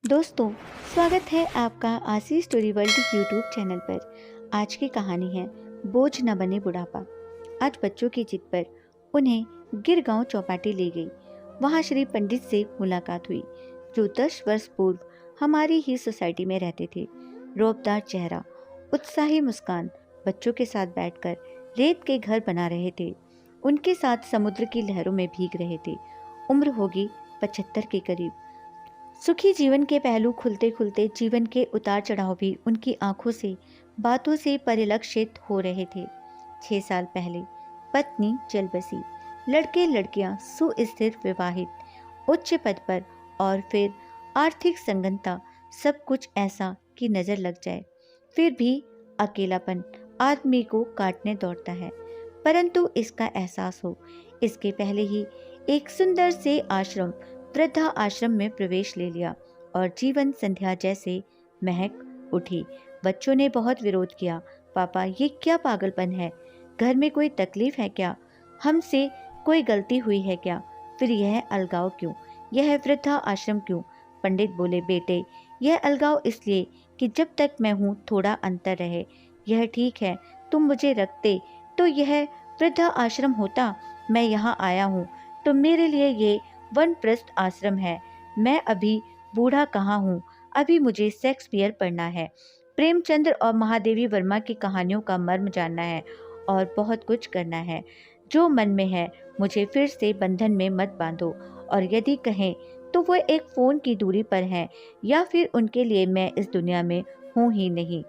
दोस्तों, स्वागत है आपका आशी स्टोरी वर्ल्ड यूट्यूब चैनल पर। आज की कहानी है बोझ न बने बुढ़ापा। आज बच्चों की जिद पर उन्हें गिरगांव चौपाटी ले गई। वहां श्री पंडित से मुलाकात हुई, जो 10 वर्ष पूर्व हमारी ही सोसाइटी में रहते थे। रौबदार चेहरा, उत्साही मुस्कान, बच्चों के साथ बैठकर रेत के घर बना रहे थे। उनके साथ समुद्र की लहरों में भीग रहे थे। उम्र होगी 75 के करीब। सुखी जीवन के पहलू खुलते खुलते जीवन के उतार चढ़ाव भी उनकी आंखों से, बातों से परिलक्षित हो रहे थे। 6 साल पहले पत्नी चल बसी, लड़के लड़कियां सुस्थिर विवाहित, उच्च पद पर, और फिर आर्थिक संगनता, सब कुछ ऐसा कि नजर लग जाए। फिर भी अकेलापन आदमी को काटने दौड़ता है। परंतु इसका एहसास हो, इसके पहले ही एक सुंदर से आश्रम, वृद्धा आश्रम में प्रवेश ले लिया और जीवन संध्या जैसे महक उठी। बच्चों ने बहुत विरोध किया। पापा, ये क्या पागलपन है? घर में कोई तकलीफ है क्या? हमसे कोई गलती हुई है क्या? फिर यह अलगाव क्यों? यह वृद्धा आश्रम क्यों? पंडित बोले, बेटे, यह अलगाव इसलिए कि जब तक मैं हूँ थोड़ा अंतर रहे। यह ठीक है, तुम मुझे रखते तो यह वृद्धा आश्रम होता। मैं यहाँ आया हूँ तो मेरे लिए ये वनप्रस्थ आश्रम है। मैं अभी बूढ़ा कहाँ हूँ, अभी मुझे शेक्सपियर पढ़ना है, प्रेमचंद्र और महादेवी वर्मा की कहानियों का मर्म जानना है और बहुत कुछ करना है। जो मन में है मुझे फिर से बंधन में मत बांधो। और यदि कहें तो वो एक फोन की दूरी पर है, या फिर उनके लिए मैं इस दुनिया में हूँ ही नहीं।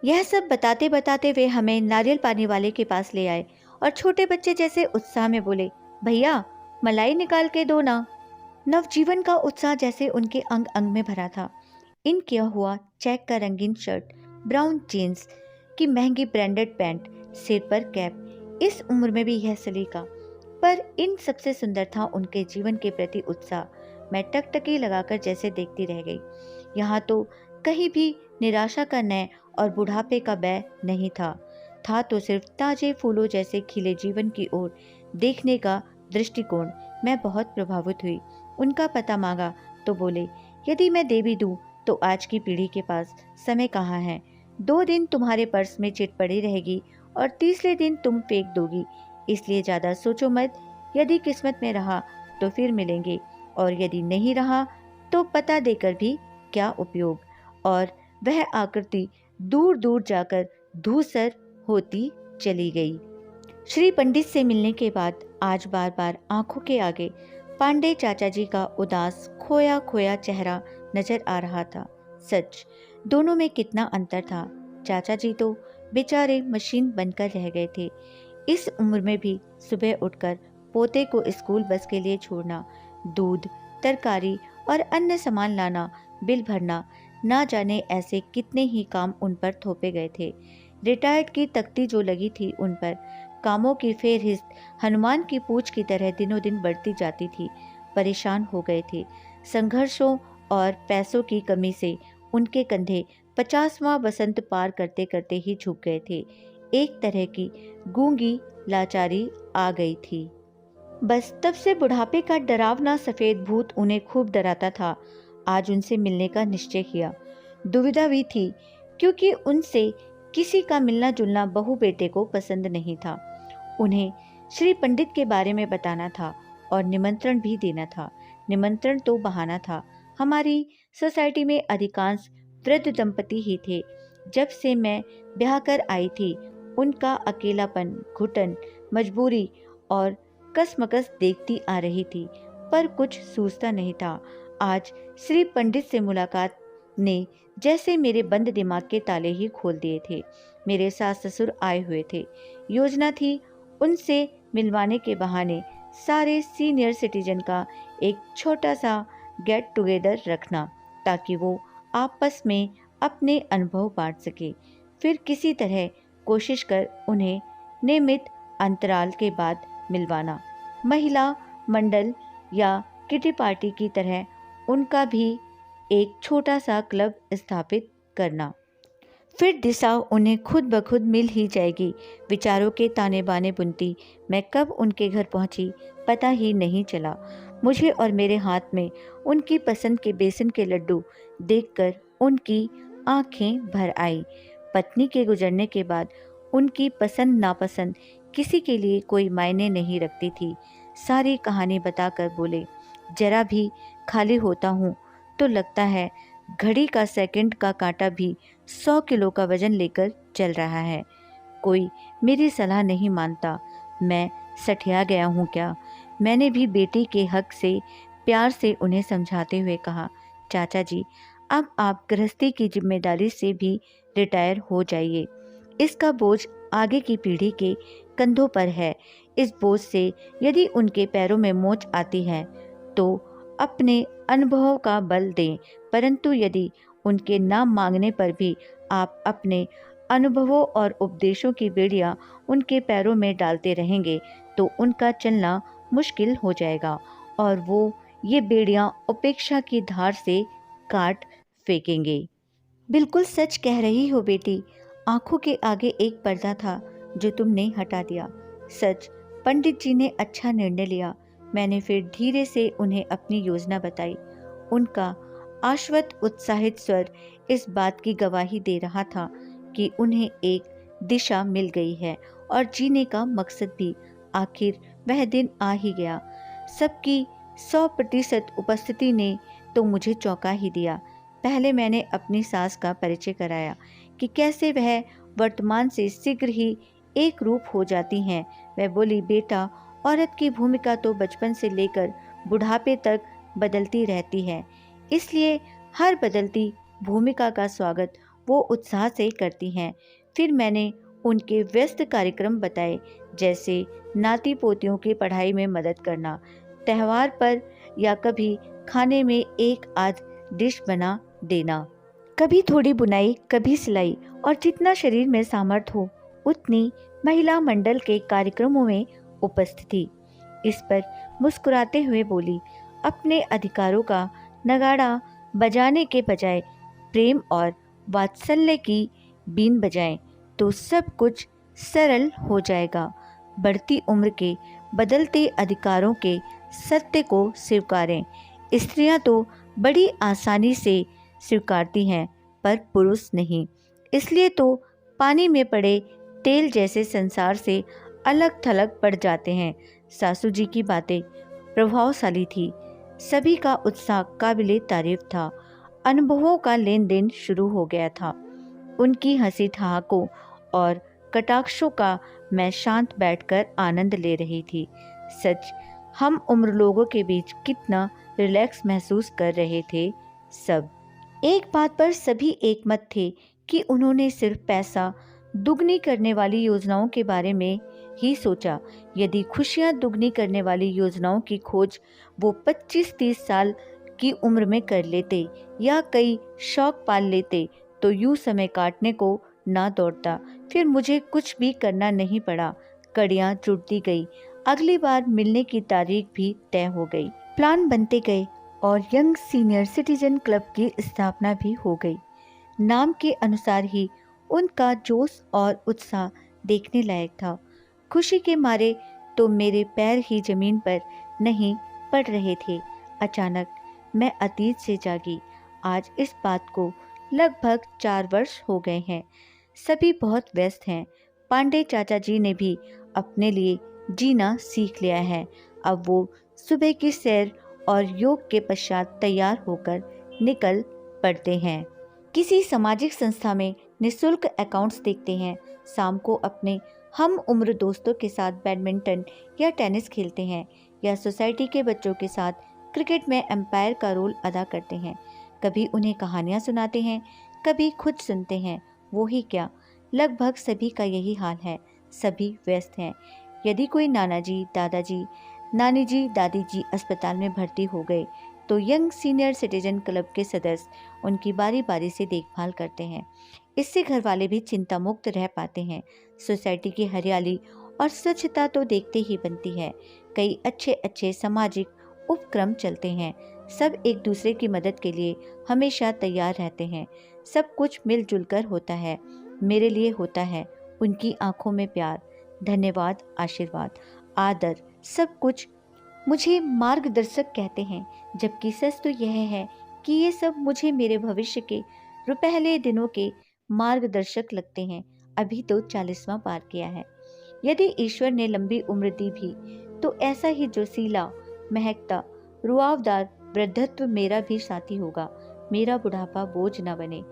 यह सब बताते बताते वे हमें नारियल पानी वाले के पास ले आए और छोटे बच्चे जैसे उत्साह में बोले, भैया मलाई निकाल के दो ना। नवजीवन का उत्साह जैसे उनके अंग अंग में भरा था। इन किया हुआ चेक का रंगीन शर्ट, ब्राउन जीन्स की महंगी ब्रांडेड पैंट, सिर पर कैप, इस उम्र में भी यह सलीका। पर इन सबसे सुंदर था उनके जीवन के प्रति उत्साह। मैं टकटकी लगाकर जैसे देखती रह गई। यहाँ तो कहीं भी निराशा का नय और बुढ़ापे का बै नहीं था तो सिर्फ ताजे फूलों जैसे खिले जीवन की ओर देखने का दृष्टिकोण। मैं बहुत प्रभावित हुई। उनका पता मांगा तो बोले, यदि मैं दे भी दूं तो आज की पीढ़ी के पास समय कहाँ है। 2 दिन तुम्हारे पर्स में चिट पड़ी रहेगी और तीसरे दिन तुम फेंक दोगी। इसलिए ज्यादा सोचो मत। यदि किस्मत में रहा तो फिर मिलेंगे, और यदि नहीं रहा तो पता देकर भी क्या उपयोग। और वह आकृति दूर दूर जाकर धूसर होती चली गई। श्री पंडित से मिलने के बाद आज बार बार आंखों के आगे पांडे चाचा जी का उदास खोया खोया चेहरा नजर आ रहा था। सच, दोनों में कितना अंतर था। चाचा जी तो बेचारे मशीन बनकर रह गए थे। इस उम्र में भी सुबह उठकर पोते को स्कूल बस के लिए छोड़ना, दूध, तरकारी और अन्य सामान लाना, बिल भरना, ना जाने ऐसे कितने ही काम उन पर थोपे गए थे। रिटायर्ड की तख्ती जो लगी थी उन पर, कामों की फेहरिस्त हनुमान की पूंछ की तरह दिनों दिन बढ़ती जाती थी। परेशान हो गए थे। संघर्षों और पैसों की कमी से उनके कंधे 50वां बसंत पार करते करते ही झुक गए थे। एक तरह की गूंगी लाचारी आ गई थी। बस तब से बुढ़ापे का डरावना सफेद भूत उन्हें खूब डराता था। आज उनसे मिलने का निश्चय किया। दुविधा भी थी, क्योंकि उनसे किसी का मिलना जुलना बहू बेटे को पसंद नहीं था। उन्हें श्री पंडित के बारे में बताना था और निमंत्रण भी देना था। निमंत्रण तो बहाना था। हमारी सोसाइटी में अधिकांश वृद्ध दंपति ही थे। जब से मैं ब्याह कर आई थी, उनका अकेलापन, घुटन, मजबूरी और कसमकस देखती आ रही थी, पर कुछ सूझता नहीं था। आज श्री पंडित से मुलाकात ने जैसे मेरे बंद दिमाग के ताले ही खोल दिए थे। मेरे सास ससुर आए हुए थे। योजना थी उनसे मिलवाने के बहाने सारे सीनियर सिटीजन का एक छोटा सा गेट टुगेदर रखना, ताकि वो आपस में अपने अनुभव बांट सके। फिर किसी तरह कोशिश कर उन्हें नियमित अंतराल के बाद मिलवाना। महिला मंडल या किटी पार्टी की तरह उनका भी एक छोटा सा क्लब स्थापित करना। फिर दिशा उन्हें खुद ब खुद मिल ही जाएगी। विचारों के ताने बाने बुनती मैं कब उनके घर पहुंची पता ही नहीं चला। मुझे और मेरे हाथ में उनकी पसंद के बेसन के लड्डू देखकर उनकी आंखें भर आई। पत्नी के गुजरने के बाद उनकी पसंद नापसंद किसी के लिए कोई मायने नहीं रखती थी। सारी कहानी बताकर बोले, जरा भी खाली होता हूँ तो लगता है घड़ी का सेकंड का कांटा भी 100 किलो का वजन लेकर चल रहा है। कोई मेरी सलाह नहीं मानता। मैं सठिया गया हूँ क्या? मैंने भी बेटी के हक से प्यार से उन्हें समझाते हुए कहा, चाचा जी, अब आप गृहस्थी की जिम्मेदारी से भी रिटायर हो जाइए। इसका बोझ आगे की पीढ़ी के कंधों पर है। इस बोझ से यदि उनके पैरों में मोच आती है तो अपने अनुभवों का बल दें, परंतु यदि उनके नाम मांगने पर भी आप अपने अनुभवों और उपदेशों की बेड़ियां उनके पैरों में डालते रहेंगे तो उनका चलना मुश्किल हो जाएगा और वो ये बेड़ियां उपेक्षा की धार से काट फेंकेंगे। बिल्कुल सच कह रही हो बेटी। आंखों के आगे एक पर्दा था जो तुमने हटा दिया। सच, पंडित जी ने अच्छा निर्णय लिया। मैंने फिर धीरे से उन्हें अपनी योजना बताई। उनका आश्वस्त उत्साहित स्वर इस बात की गवाही दे रहा था कि उन्हें एक दिशा मिल गई है और जीने का मकसद भी। आखिर वह दिन आ ही गया। सबकी 100% उपस्थिति ने तो मुझे चौंका ही दिया। पहले मैंने अपनी सास का परिचय कराया कि कैसे वह वर्तमान से शीघ्र ही एक रूप हो जाती हैं। वह बोली, बेटा, औरत की भूमिका तो बचपन से लेकर बुढ़ापे तक बदलती रहती है, इसलिए हर बदलती भूमिका का स्वागत वो उत्साह से करती हैं। फिर मैंने उनके व्यस्त कार्यक्रम बताए, जैसे नाती पोतियों की पढ़ाई में मदद करना, त्यौहार पर या कभी खाने में एक आध डिश बना देना, कभी थोड़ी बुनाई, कभी सिलाई, और जितना शरीर में सामर्थ्य हो उतनी महिला मंडल के कार्यक्रमों में उपस्थित थी। इस पर मुस्कुराते हुए बोली, अपने अधिकारों का नगाड़ा बजाने के बजाय प्रेम और वात्सल्य की बीन बजाएं तो सब कुछ सरल हो जाएगा। बढ़ती उम्र के बदलते अधिकारों के सत्य को स्वीकारें। स्त्रियां तो बड़ी आसानी से स्वीकारती हैं पर पुरुष नहीं, इसलिए तो पानी में पड़े तेल जैसे संसार से अलग थलग पड़ जाते हैं। सासू जी की बातें प्रभावशाली थी। सभी का उत्साह काबिले तारीफ था। अनुभवों का लेन देन शुरू हो गया था। उनकी हंसी ठहाकों और कटाक्षों का मैं शांत बैठकर आनंद ले रही थी। सच, हम उम्र लोगों के बीच कितना रिलैक्स महसूस कर रहे थे सब। एक बात पर सभी एकमत थे कि उन्होंने सिर्फ पैसा दुगनी करने वाली योजनाओं के बारे में ही सोचा। यदि खुशियां दुगनी करने वाली योजनाओं की खोज वो 25-30 साल की उम्र में कर लेते या कई शौक पाल लेते तो यूं समय काटने को ना दौड़ता। फिर मुझे कुछ भी करना नहीं पड़ा। कड़ियां जुड़ती गई। अगली बार मिलने की तारीख भी तय हो गई। प्लान बनते गए और यंग सीनियर सिटीजन क्लब की स्थापना भी हो गई। नाम के अनुसार ही उनका जोश और उत्साह देखने लायक था। खुशी के मारे तो मेरे पैर ही जमीन पर नहीं पड़ रहे थे। अचानक मैं अतीत से जागी। आज इस बात को लगभग 4 वर्ष हो गए हैं। सभी बहुत व्यस्त हैं। पांडे चाचा जी ने भी अपने लिए जीना सीख लिया है। अब वो सुबह की सैर और योग के पश्चात तैयार होकर निकल पड़ते हैं। किसी सामाजिक संस्था में निःशुल्क अकाउंट्स देखते हैं। शाम को अपने हम उम्र दोस्तों के साथ बैडमिंटन या टेनिस खेलते हैं या सोसाइटी के बच्चों के साथ क्रिकेट में एम्पायर का रोल अदा करते हैं। कभी उन्हें कहानियाँ सुनाते हैं, कभी खुद सुनते हैं। वो ही क्या, लगभग सभी का यही हाल है। सभी व्यस्त हैं। यदि कोई नाना जी, दादाजी, नानी जी, दादी जी अस्पताल में भर्ती हो गए तो यंग सीनियर सिटीजन क्लब के सदस्य उनकी बारी बारी से देखभाल करते हैं। इससे घर वाले भी चिंता मुक्त रह पाते हैं। सोसाइटी की हरियाली और स्वच्छता तो देखते ही बनती है। कई अच्छे अच्छे सामाजिक उपक्रम चलते हैं। सब एक दूसरे की मदद के लिए हमेशा तैयार रहते हैं। सब कुछ मिलजुल कर होता है। मेरे लिए होता है। उनकी आंखों में प्यार, धन्यवाद, आशीर्वाद, आदर, सब कुछ मुझे मार्गदर्शक कहते हैं, जबकि सच तो यह है कि ये सब मुझे मेरे भविष्य के रुपहले दिनों के मार्गदर्शक लगते हैं। अभी तो 40वां पार किया है। यदि ईश्वर ने लंबी उम्र दी भी तो ऐसा ही जोशीला, महकता, रुआवदार वृद्धत्व मेरा भी साथी होगा। मेरा बुढ़ापा बोझ न बने।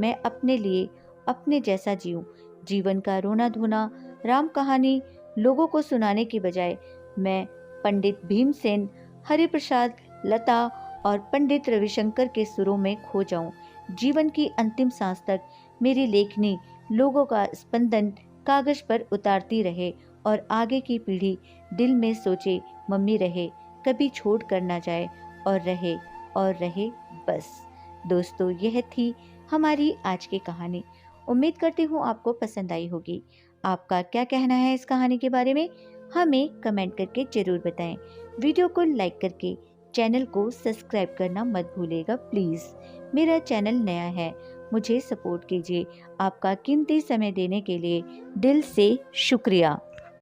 मैं अपने लिए अपने जैसा जीऊं। जीवन का रोना धोना, राम कहानी लोगों को सुनाने की बजाय मैं पंडित भीमसेन, हरिप्रसाद, लता और पंडित रविशंकर के सुरों में खो जाऊं। जीवन की अंतिम सांस तक मेरी लेखनी लोगों का स्पंदन कागज पर उतारती रहे और आगे की पीढ़ी दिल में सोचे, मम्मी रहे, कभी छोड़ कर ना जाए, और रहे बस। दोस्तों, यह थी हमारी आज की कहानी। उम्मीद करती हूँ आपको पसंद आई होगी। आपका क्या कहना है इस कहानी के बारे में, हमें कमेंट करके जरूर बताएं। वीडियो को लाइक करके चैनल को सब्सक्राइब करना मत भूलिएगा प्लीज़। मेरा चैनल नया है, मुझे सपोर्ट कीजिए। आपका कीमती समय देने के लिए दिल से शुक्रिया।